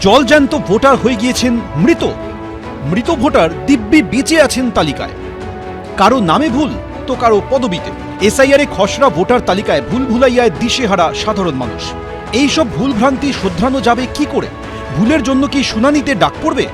জলজ্যান্ত voter হয়ে গিয়েছেন মৃত। মৃত ভোটার দিব্যি বেঁচে আছেন তালিকায়, কারো নামে ভুল তো কারো পদবিতে। এসআইআরে খসড়া ভোটার তালিকায় ভুল ভুলাইয়ায় দিশেহারা সাধারণ মানুষ। এইসব ভুলভ্রান্তি শোধরানো যাবে কি করে? ভুলের জন্য কি শুনানিতে ডাক পড়বে?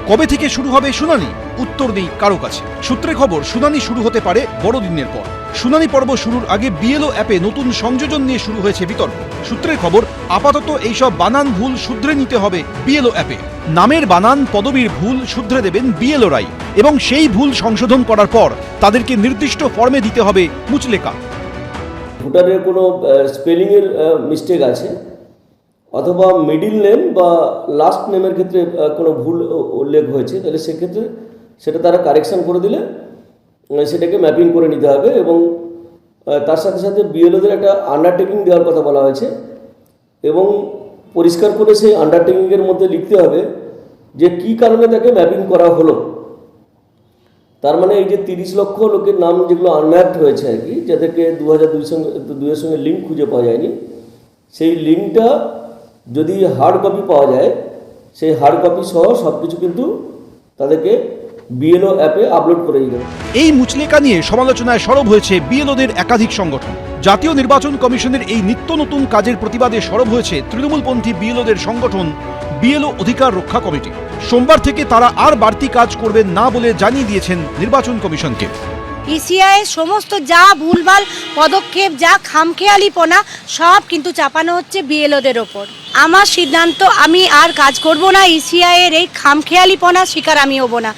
কবে থেকে শুরু হবে শুনানি? উত্তর নেই কারো কাছে। সূত্রে খবর, শুনানি শুরু হতে পারে বড়দিনের পর। শুনানি পর্ব শুরুর আগে বিএলও অ্যাপে নতুন সংযোজন নিয়ে শুরু হয়েছে বিতর্ক। সূত্রের খবর, আপাতত এইসব বানান ভুল শুধরে নিতে হবে বিএলও অ্যাপে। নামের বানান, পদবীর ভুল শুধরে দেবেন বিএলওরাই, এবং সেই ভুল সংশোধন করার পর তাদেরকে নির্দিষ্ট ফর্মে দিতে হবে মুচলেকা। ভোটারের কোনো স্পেলিংয়ের মিস্টেক আছে, অথবা মিডিল নেম বা লাস্ট নেমের ক্ষেত্রে কোনো ভুল উল্লেখ হয়েছে, তাহলে সেক্ষেত্রে সেটা তারা কারেকশান করে দিলে সেটাকে ম্যাপিং করে নিতে হবে। এবং তার সাথে সাথে বিএলওদের একটা আন্ডারটেকিং দেওয়ার কথা বলা হয়েছে, এবং পরিষ্কার করে সেই আন্ডারটেকিংয়ের মধ্যে লিখতে হবে যে কী কারণে তাকে ম্যাপিং করা হলো। তার মানে এই যে 30 লক্ষ লোকের নাম যেগুলো আনম্যাপড হয়েছে আর কি, যাদেরকে 2002-এর সঙ্গে লিঙ্ক খুঁজে পাওয়া যায়নি, সেই লিঙ্কটা যদি হার্ড কপি পাওয়া যায়, সেই হার্ড কপি সহ সব কিছু কিন্তু তাদেরকে বিএলও অ্যাপে আপলোড করে দিতে হবে। এই মুচলেকা নিয়ে সমালোচনায় সরব হয়েছে বিএলওদের একাধিক সংগঠন। জাতীয় নির্বাচন কমিশনের এই নিত্য নতুন কাজের প্রতিবাদে সরব হয়েছে তৃণমূলপন্থী বিএলওদের সংগঠন বিএলও অধিকার রক্ষা কমিটি। সোমবার থেকে তারা আর বাড়তি কাজ করবেন না বলে জানিয়ে দিয়েছেন নির্বাচন কমিশনকে। ইসিআই সমস্ত যা ভুলভাল পদক্ষেপ, যা খামখেয়ালিপনা, সব কিন্তু চাপানো হচ্ছে বিএলওদের ওপর। আমার সিদ্ধান্ত, আমি আর কাজ করব না। ইসিআই এর এই খামখেয়ালিপনা শিকার আমি হব না।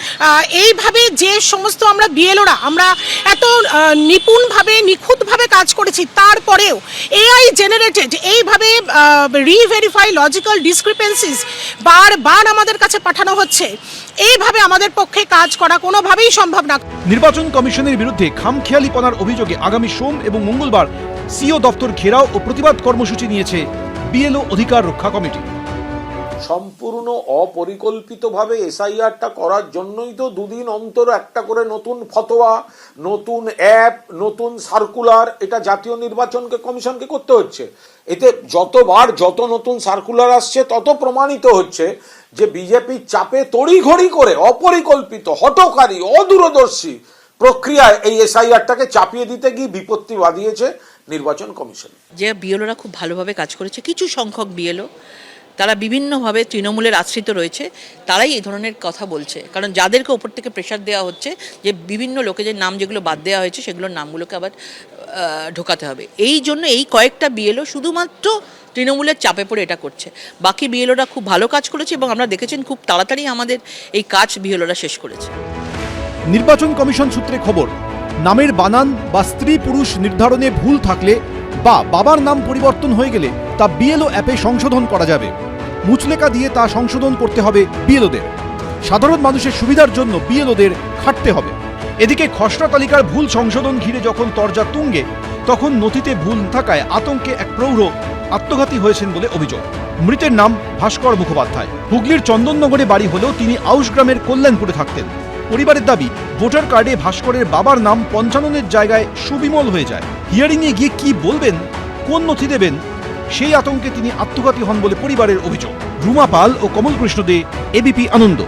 এইভাবে যে সমস্ত আমরা বিএলওরা আমরা এত নিপুণভাবে নিখুঁতভাবে কাজ করেছি, তারপরেও এআই জেনারেটেড এইভাবে রিভেরিফাই লজিক্যাল ডিসক্রিপেন্সিস বারবার আমাদের কাছে পাঠানো হচ্ছে। এইভাবে আমাদের পক্ষে কাজ করা কোনোভাবেই সম্ভব না। নির্বাচন কমিশনের বিরুদ্ধে খামখেয়ালিপনার অভিযোগে আগামী সোম এবং মঙ্গলবার সিও দপ্তর ঘেরাও ও প্রতিবাদ কর্মসূচি নিয়েছে বিএলও অধিকার রক্ষা কমিটি। সম্পূর্ণ অপরিকল্পিতভাবে এসআইআরটা করার জন্যই তো দুদিন অন্তর একটা করে নতুন ফতোয়া, নতুন অ্যাপ, নতুন সার্কুলার এটা জাতীয় নির্বাচন কমিশনকে করতে হচ্ছে। এতে যতবার যত নতুন সার্কুলার আসছে তত প্রমাণিত হচ্ছে যে বিজেপির চাপে তড়িঘড়ি করে অপরিকল্পিত, হঠকারী, অদূরদর্শী প্রক্রিয়ায় এই এসআইআরটাকে চাপিয়ে দিতে গিয়ে বিপত্তি বাঁধিয়েছে নির্বাচন কমিশন। যে বিএলওরা খুব ভালোভাবে কাজ করেছে, কিছু সংখ্যক বিএলও তারা বিভিন্নভাবে তৃণমূলের আশ্রিত রয়েছে, তারাই এই ধরনের কথা বলছে। কারণ যাদেরকে ওপর থেকে প্রেশার দেওয়া হচ্ছে যে বিভিন্ন লোকেদের নাম যেগুলো বাদ দেওয়া হয়েছে সেগুলোর নামগুলোকে আবার ঢোকাতে হবে, এই জন্য এই কয়েকটা বিএলও শুধুমাত্র তৃণমূলের চাপে পড়ে এটা করছে। বাকি বিএলওরা খুব ভালো কাজ করেছে এবং আমরা দেখেছেন খুব তাড়াতাড়ি আমাদের এই কাজ বিএলওরা শেষ করেছে। নির্বাচন কমিশন সূত্রে খবর, নামের বানান বা স্ত্রী পুরুষ নির্ধারণে ভুল থাকলে বা বাবার নাম পরিবর্তন হয়ে গেলে তা বিএলও অ্যাপে সংশোধন করা যাবে। মুচলেকা দিয়ে তা সংশোধন করতে হবে বিএলওদের। সাধারণ মানুষের সুবিধার জন্য বিএলওদের খাটতে হবে। এদিকে খসড়া তালিকার ভুল সংশোধন ঘিরে যখন তরজা তুঙ্গে, তখন নথিতে ভুল থাকায় আতঙ্কে এক প্রৌঢ় আত্মঘাতী হয়েছেন বলে অভিযোগ। মৃতের নাম ভাস্কর মুখোপাধ্যায়। হুগলির চন্দননগরে বাড়ি হলেও তিনি আউশগ্রামের কল্যাণপুরে থাকতেন। পরিবারের দাবি, ভোটার কার্ডে ভাস্করের বাবার নাম পঞ্চাননের জায়গায় সুবিমল হয়ে যায়। হিয়ারিংয়ে গিয়ে কি বলবেন, কোন নথি দেবেন, সেই আতঙ্কে তিনি আত্মঘাতী হন বলে পরিবারের অভিযোগ। রুমা পাল ও কমল কৃষ্ণ দে, এবিপি আনন্দ।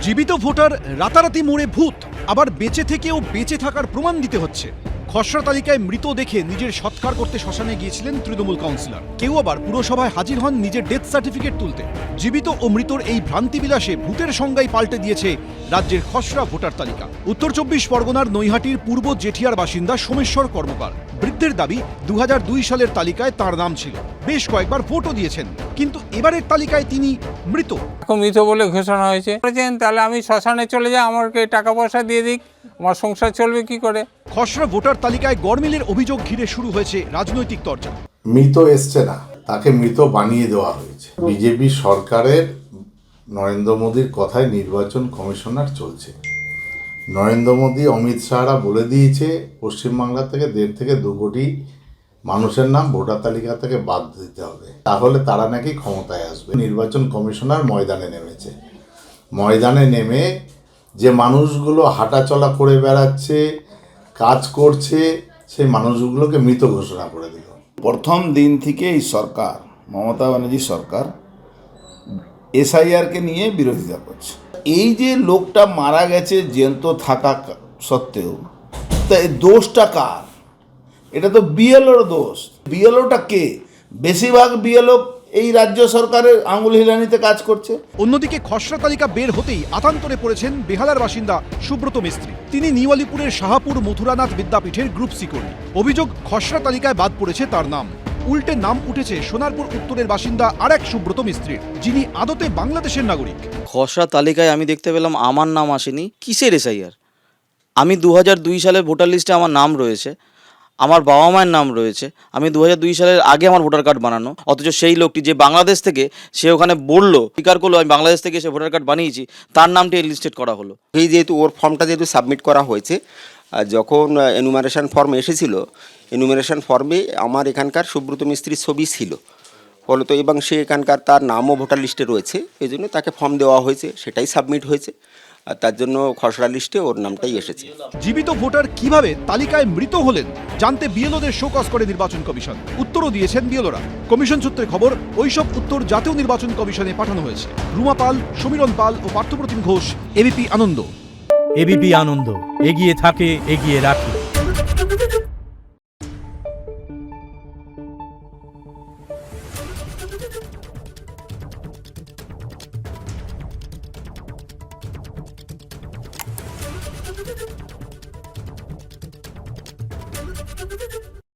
জীবিত ভোটার রাতারাতি মরে ভূত, আবার বেঁচে থেকেও বেঁচে থাকার প্রমাণ দিতে হচ্ছে। খসড়া তালিকায় মৃত দেখে নিজের সৎকার করতে শ্মশানে গিয়েছিলেন তৃণমূল কাউন্সিলর। কেউ আবার পুরসভায় হাজির হন নিজের ডেথ সার্টিফিকেট তুলতে। জীবিত ও মৃতর এই ভ্রান্তি বিলাসে ভূতের সংজ্ঞাই পাল্টে দিয়েছে রাজ্যের খসড়া ভোটার তালিকা। উত্তর 24 পরগনার নৈহাটির পূর্ব জেঠিয়ার বাসিন্দা সোমেশ্বর কর্মকার। বৃদ্ধের দাবি, 2002 সালের তালিকায় তার নাম ছিল, বেশ কয়েকবার ভোটও দিয়েছেন, কিন্তু এবারের তালিকায় তিনি মৃত। মৃত বলে ঘোষণা হয়েছে, তাহলে আমি শ্মশানে চলে যাই, আমাকে টাকা পয়সা দিয়ে দিক, আমার সংসার চলবে কি করে। খসড়া ভোটার তালিকায় গড়মিলের অভিযোগ ঘিরে শুরু হয়েছে রাজনৈতিক তরজা। মৃত এসছে না, তাকে মৃত বানিয়ে দেওয়া হয়েছে। বিজেপি সরকারের নরেন্দ্র মোদীর কথায় নির্বাচন কমিশনার চলছে। নরেন্দ্র মোদী, অমিত শাহরা বলে দিয়েছে পশ্চিমবাংলা থেকে 1.5 থেকে 2 কোটি মানুষের নাম ভোটার তালিকা থেকে বাদ দিতে হবে, তাহলে তারা নাকি ক্ষমতায় আসবে। নির্বাচন কমিশনার ময়দানে নেমেছে। ময়দানে নেমে যে মানুষগুলো হাঁটাচলা করে বেড়াচ্ছে, কাজ করছে, সেই মানুষগুলোকে মৃত ঘোষণা করে দিল। প্রথম দিন থেকে এই সরকার, মমতা ব্যানার্জি সরকার, এসআইআরকে নিয়ে বিরোধিতা করছে। এই যে লোকটা মারা গেছে জ্যান্ত থাকা সত্ত্বেও, তা এই দোষটা কার? এটা তো বিএলওর দোষ। বিএলওটা কে? বেশিরভাগ বিএলও এই রাজ্য সরকারের আঙুল হিলানিতে কাজ করছে। অন্যদিকে খসড়া তালিকা বের হতেই আতান্তরে পড়েছেন বেহালার বাসিন্দা সুব্রত মিস্ত্রি। তিনি নিউ আলিপুরের শাহাপুর মথুরানাথ বিদ্যাপীঠের গ্রুপ সি কর্মী। অভিযোগ, খসড়া তালিকায় বাদ পড়েছে তার নাম। উল্টে নাম উঠেছে সোনারপুর উত্তরের বাসিন্দা আরেক সুব্রত মিস্ত্রির, যিনি আদতে বাংলাদেশের নাগরিক। খসড়া তালিকায় আমি দেখতে পেলাম আমার নাম আসেনি। কিসের এসআইআর? আমি 2002 সালের ভোটার লিস্টে আমার নাম রয়েছে, আমার বাবা মায়ের নাম রয়েছে। আমি 2002 সালের আগে আমার ভোটার কার্ড বানানো, অথচ সেই লোকটি যে বাংলাদেশ থেকে, সে ওখানে বললো, স্বীকার করলো আমি বাংলাদেশ থেকে এসে ভোটার কার্ড বানিয়েছি, তার নামটি লিস্টেড করা হলো। এই যেহেতু ওর ফর্মটা যেহেতু সাবমিট করা হয়েছে, যখন এনুমারেশন ফর্ম এসেছিল, এনুমারেশন ফর্মে আমার এখানকার সুব্রত মিস্ত্রির ছবি ছিল ফলত, এবং সে এখানকার তার নামও ভোটার লিস্টে রয়েছে, এই জন্য তাকে ফর্ম দেওয়া হয়েছে, সেটাই সাবমিট হয়েছে, আর তার জন্য খসড়া লিস্টে ওর নামটাই এসেছে। জীবিত ভোটার কিভাবে তালিকায় মৃত হলেন জানতে বিএলওদের শোকজ করে নির্বাচন কমিশন। উত্তরও দিয়েছেন বিএলওরা। কমিশন সূত্রে খবর, ওইসব উত্তর জাতীয় নির্বাচন কমিশনে পাঠানো হয়েছে। রুমা পাল, সমীরণ পাল ও পার্থপ্রতিম ঘোষ, এবিপি আনন্দ। এবিপি আনন্দ, এগিয়ে থাকে, এগিয়ে রাখে।